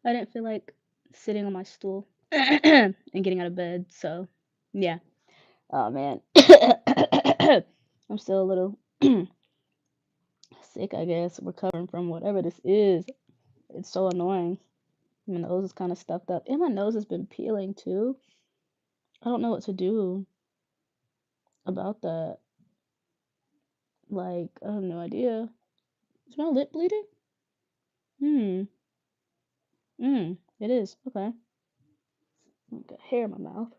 I didn't feel like sitting on my stool and getting out of bed. So, yeah. Oh man. I'm still a little sick, I guess, recovering from whatever this is. It's so annoying. My nose is kind of stuffed up. And my nose has been peeling too. I don't know what to do about that. Like, I have no idea. Is my lip bleeding? Hmm. It is. Okay. I've got hair in my mouth.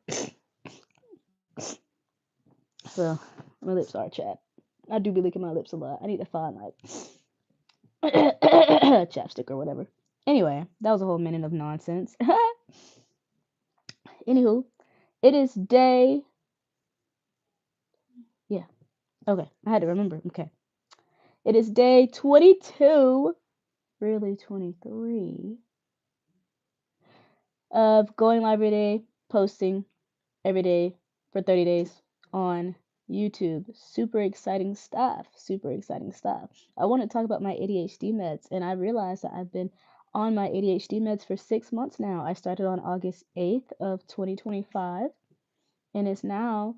So, my lips are chapped. I do be licking my lips a lot. I need to find, like, chapstick or whatever. Anyway, that was a whole minute of nonsense. Anywho, it is day. Yeah. Okay. I had to remember. Okay. It is day 22, really 23, of going live every day, posting every day for 30 days on YouTube. Super exciting stuff. Super exciting stuff. I want to talk about my ADHD meds, and I realized that I've been on my ADHD meds for 6 months now. I started on August 8th of 2025, and it's now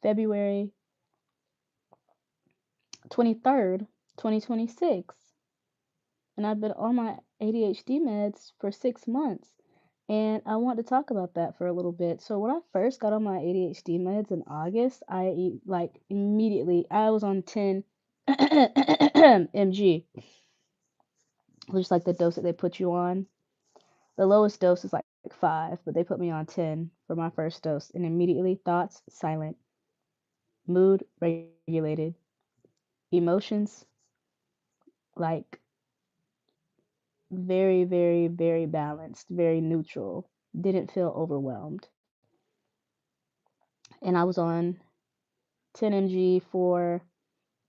February 23rd, 2026. And I've been on my ADHD meds for 6 months. And I want to talk about that for a little bit. So when I first got on my ADHD meds in August, like immediately I was on 10 mg, which is like the dose that they put you on. The lowest dose is like 5, but they put me on 10 for my first dose, and immediately thoughts silent, mood regulated, emotions like very, very, very balanced, very neutral. Didn't feel overwhelmed. And I was on 10 mg for,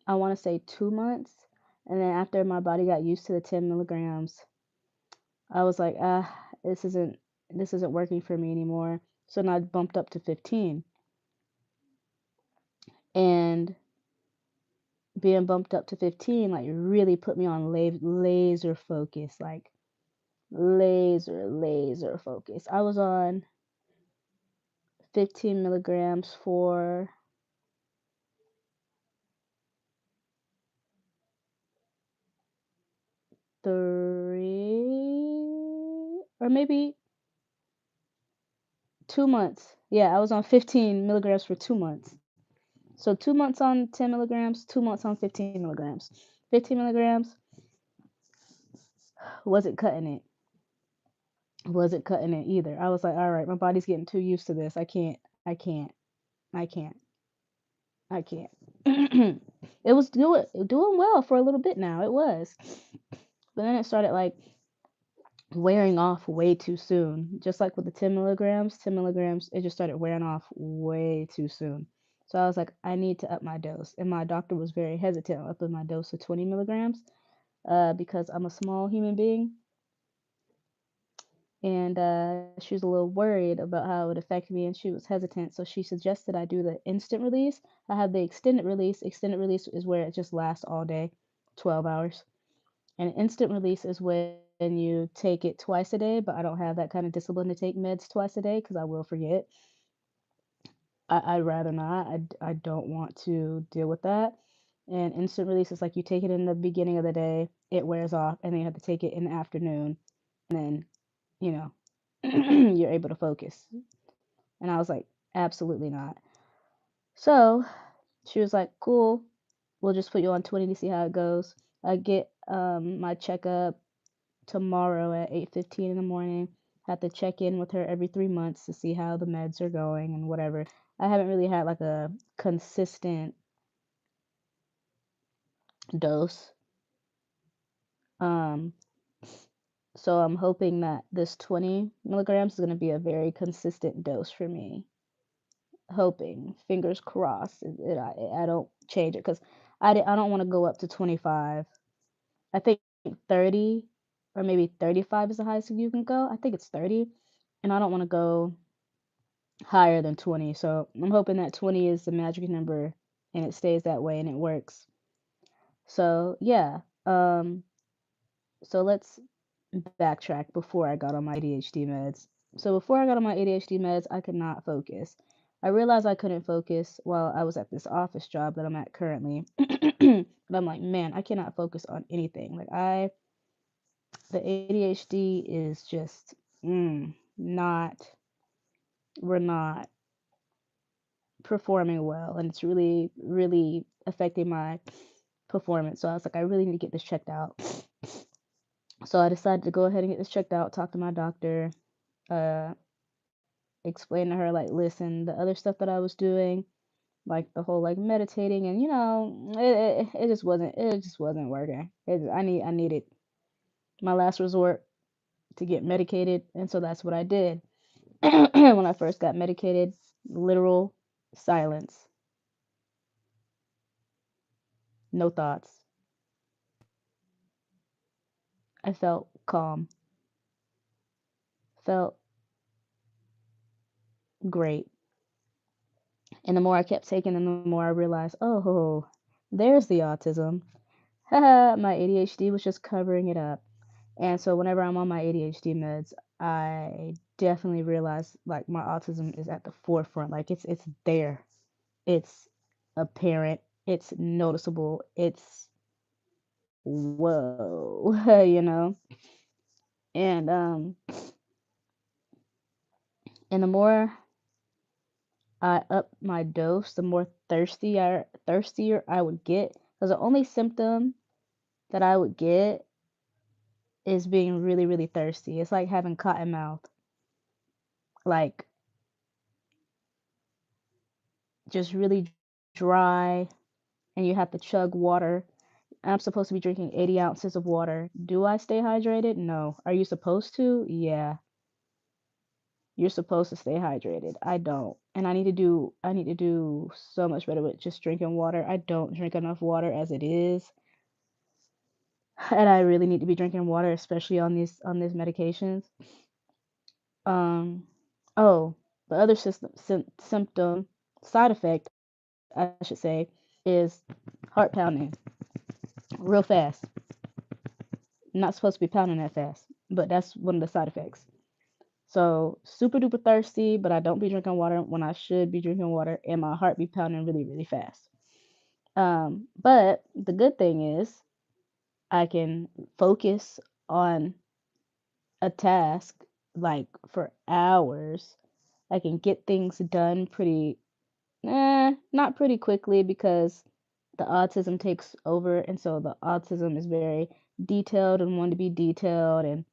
I want to say, 2 months. And then after my body got used to the 10 milligrams, I was like, this isn't working for me anymore. So then I bumped up to 15. And being bumped up to 15, like, really put me on laser focus, like laser focus. I was on 15 milligrams for 3 or maybe 2 months. Yeah, I was on 15 milligrams for 2 months. So 2 months on 10 milligrams, 2 months on 15 milligrams. 15 milligrams wasn't cutting it. Wasn't cutting it either. I was like, all right, my body's getting too used to this. I can't, I can't. It was doing well for a little bit now. It was. But then it started like wearing off way too soon. Just like with the 10 milligrams, it just started wearing off way too soon. So I was like, I need to up my dose. And my doctor was very hesitant on upping my dose to 20 milligrams because I'm a small human being. And she was a little worried about how it would affect me, and she was hesitant. So she suggested I do the instant release. I have the extended release. Extended release is where it just lasts all day, 12 hours. And instant release is when you take it twice a day, but I don't have that kind of discipline to take meds twice a day because I will forget. I'd rather not. I don't want to deal with that. And instant release is like you take it in the beginning of the day, it wears off, and then you have to take it in the afternoon, and then, you know, you're able to focus. And I was like, absolutely not. So she was like, cool, we'll just put you on 20 to see how it goes. I get my checkup tomorrow at 8:15 in the morning. Have to check in with her every 3 months to see how the meds are going and whatever. I haven't really had like a consistent dose. Um, so I'm hoping that this 20 milligrams is going to be a very consistent dose for me. Hoping, fingers crossed, I don't change it because I don't want to go up to 25. I think 30 or maybe 35 is the highest you can go. I think it's 30, and I don't want to go higher than 20. So I'm hoping that 20 is the magic number and it stays that way and it works. So yeah. So let's backtrack before I got on my ADHD meds. So before I got on my ADHD meds, I could not focus. I realized I couldn't focus while I was at this office job that I'm at currently. But I'm like, man, I cannot focus on anything. The ADHD is just not, we're not performing well, and it's really, really affecting my performance. So I was like, I really need to get this checked out. So I decided to go ahead and get this checked out, talk to my doctor, uh, explain to her, like, listen, the other stuff that I was doing, like the whole like meditating, and it just wasn't working. I needed my last resort to get medicated, and so that's what I did. When I first got medicated, literal silence, no thoughts. I felt calm, felt great. And the more I kept taking them, the more I realized, oh, there's the autism. Haha, my ADHD was just covering it up. And so whenever I'm on my ADHD meds, I definitely realize like my autism is at the forefront. Like it's there. It's apparent. It's noticeable. It's whoa, And and the more I up my dose, the more thirstier I would get. Because the only symptom that I would get is being really, really thirsty. It's like having cotton mouth. Like just really dry, and you have to chug water. I'm supposed to be drinking 80 ounces of water. Do I stay hydrated? No. Are you supposed to? Yeah. You're supposed to stay hydrated. I don't. And I need to do so much better with just drinking water. I don't drink enough water as it is. And I really need to be drinking water, especially on these medications. Um oh, the other symptom side effect, I should say, is heart pounding real fast. Not supposed to be pounding that fast, but that's one of the side effects. So super duper thirsty, but I don't be drinking water when I should be drinking water, and my heart be pounding really, really fast. But the good thing is I can focus on a task like for hours. I can get things done not pretty quickly because the autism takes over, and so the autism is very detailed and want to be detailed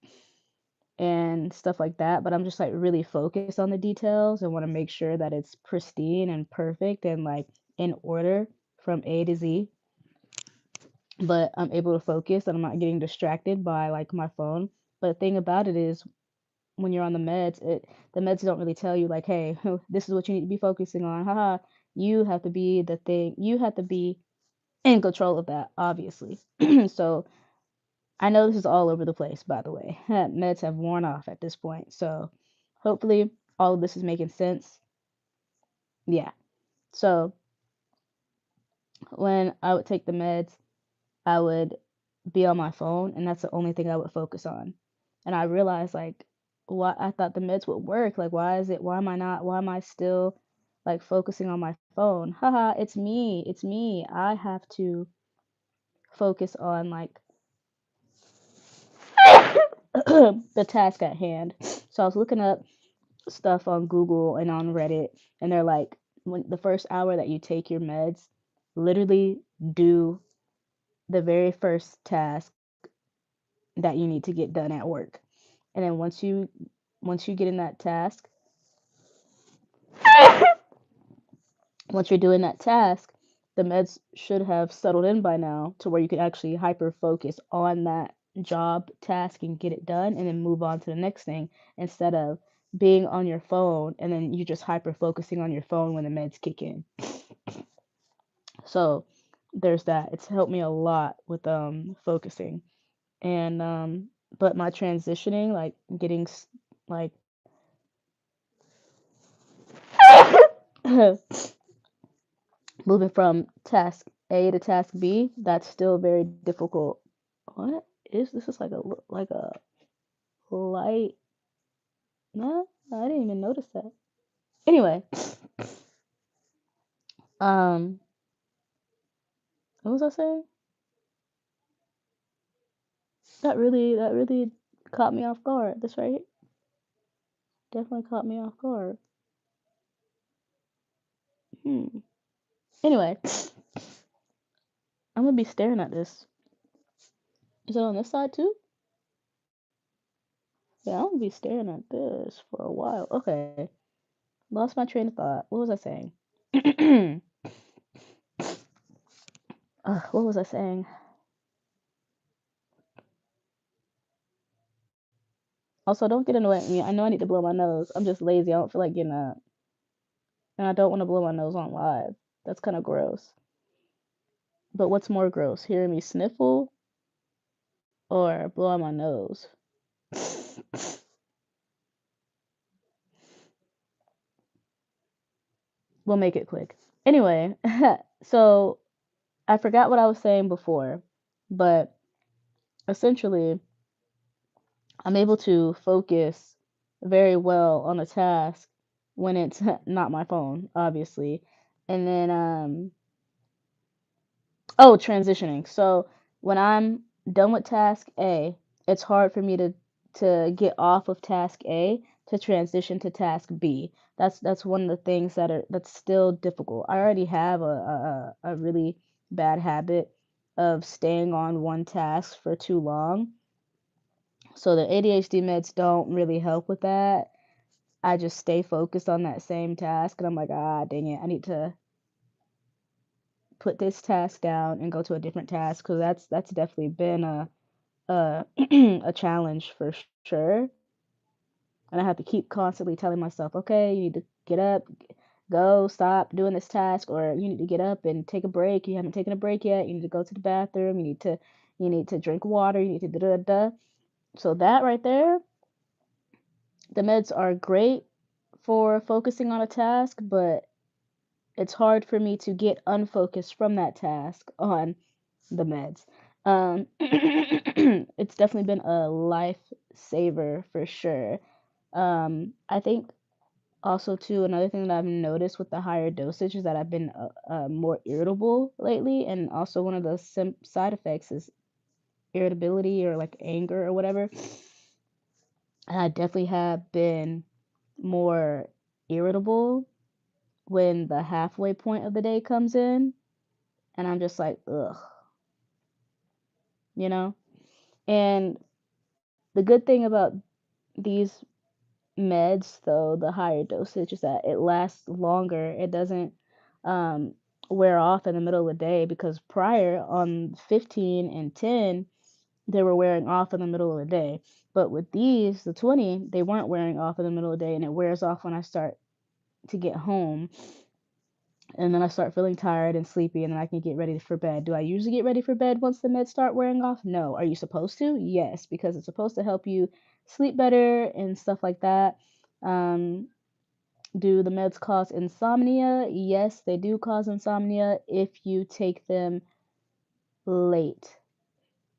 and stuff like that, but I'm just like really focused on the details and want to make sure that it's pristine and perfect and like in order from A to Z. But I'm able to focus and I'm not getting distracted by like my phone. But the thing about it is when you're on the meds don't really tell you like, hey, this is what you need to be focusing on. Haha. You have to be in control of that, obviously. So I know this is all over the place, by the way. Meds have worn off at this point. So hopefully all of this is making sense. Yeah. So when I would take the meds, I would be on my phone, and that's the only thing I would focus on. And I realized like why I thought the meds would work. Like why am I still like focusing on my phone? Haha, it's me. It's me. I have to focus on like the task at hand. So I was looking up stuff on Google and on Reddit, and they're like, when the first hour that you take your meds, literally do the very first task that you need to get done at work. And then once you get in that task, once you're doing that task, the meds should have settled in by now to where you could actually hyper focus on that job task and get it done and then move on to the next thing instead of being on your phone and then you just hyper focusing on your phone when the meds kick in. So there's that. It's helped me a lot with focusing. And but my transitioning, like getting like moving from task A to task B, that's still very difficult. What is this? Is like a light. No, I didn't even notice that. Anyway, um, what was I saying? That really caught me off guard. That's right. Definitely caught me off guard. Hmm. Anyway, I'm gonna be staring at this. Is it on this side too? Yeah, I'm gonna be staring at this for a while. Okay. Lost my train of thought. What was I saying? What was I saying? Also, don't get annoyed at me. I know I need to blow my nose. I'm just lazy. I don't feel like getting up. And I don't want to blow my nose on live. That's kind of gross. But what's more gross? Hearing me sniffle or blowing my nose? We'll make it quick. Anyway, so I forgot what I was saying before, but essentially, I'm able to focus very well on a task when it's not my phone, obviously. And then, oh, transitioning. So when I'm done with task A, it's hard for me to get off of task A to transition to task B. That's one of the things that's still difficult. I already have a really bad habit of staying on one task for too long. So the ADHD meds don't really help with that. I just stay focused on that same task and I'm like, ah, dang it, I need to put this task down and go to a different task because that's definitely been a a challenge for sure. And I have to keep constantly telling myself, okay, you need to get up, go, stop doing this task, or you need to get up and take a break. You haven't taken a break yet. You need to go to the bathroom. You need to drink water. You need to da da da. So that right there, the meds are great for focusing on a task, but it's hard for me to get unfocused from that task on the meds. It's definitely been a lifesaver for sure. I think also too another thing that I've noticed with the higher dosage is that I've been more irritable lately, and also one of the side effects is irritability or like anger or whatever. And I definitely have been more irritable when the halfway point of the day comes in, and I'm just like, ugh, you know? And the good thing about these meds, though, the higher dosage, is that it lasts longer. It doesn't wear off in the middle of the day because prior on 15 and 10, they were wearing off in the middle of the day. But with these, the 20, they weren't wearing off in the middle of the day, and it wears off when I start to get home. And then I start feeling tired and sleepy, and then I can get ready for bed. Do I usually get ready for bed once the meds start wearing off? No. Are you supposed to? Yes, because it's supposed to help you sleep better and stuff like that. Um, do the meds cause insomnia? Yes, they do cause insomnia if you take them late,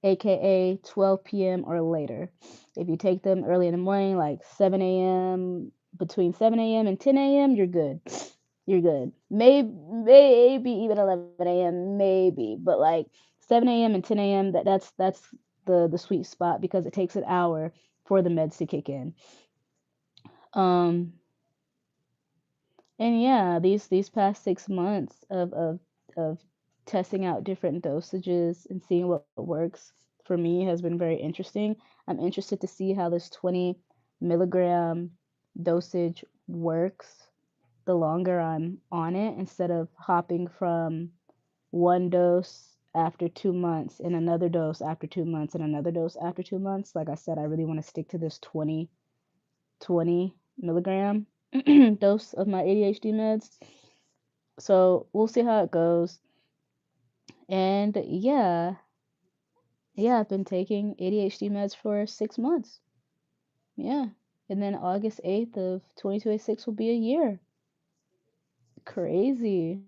aka 12 p.m. or later. If you take them early in the morning, like 7 a.m., between 7 a.m. and 10 a.m., you're good. You're good. Maybe even 11 a.m., maybe, but like 7 a.m. and 10 a.m., that's the sweet spot because it takes an hour for the meds to kick in. Um, And yeah, these past 6 months of testing out different dosages and seeing what works for me has been very interesting. I'm interested to see how this 20 milligram dosage works the longer I'm on it instead of hopping from one dose after 2 months and another dose after 2 months and another dose after 2 months. Like I said, I really want to stick to this 20 milligram dose of my ADHD meds. So we'll see how it goes. And yeah, I've been taking ADHD meds for 6 months. Yeah. And then August 8th of 2026 will be a year. Crazy.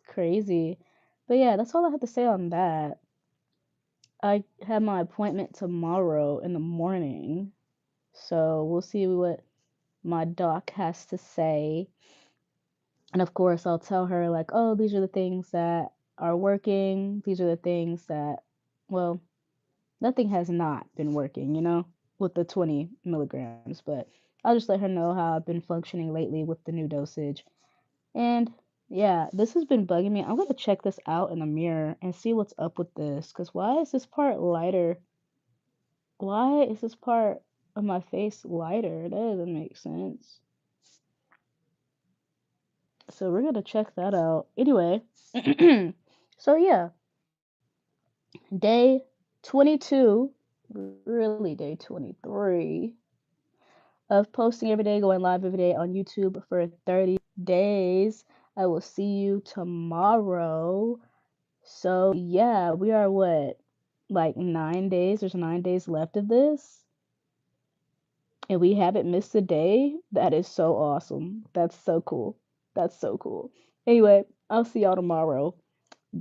Crazy. But yeah, that's all I have to say on that. I have my appointment tomorrow in the morning. So we'll see what my doc has to say. And of course, I'll tell her, like, oh, these are the things that are working. These are the things that, well, nothing has not been working, with the 20 milligrams. But I'll just let her know how I've been functioning lately with the new dosage. And yeah, this has been bugging me. I'm going to check this out in the mirror and see what's up with this. Because why is this part lighter? Why is this part of my face lighter? That doesn't make sense. So we're going to check that out. Anyway, so yeah, day 22, really day 23 of posting every day, going live every day on YouTube for 30 days. I will see you tomorrow. So, yeah, we are what, like 9 days? There's 9 days left of this, and we haven't missed a day. That is so awesome. That's so cool. That's so cool. Anyway, I'll see y'all tomorrow.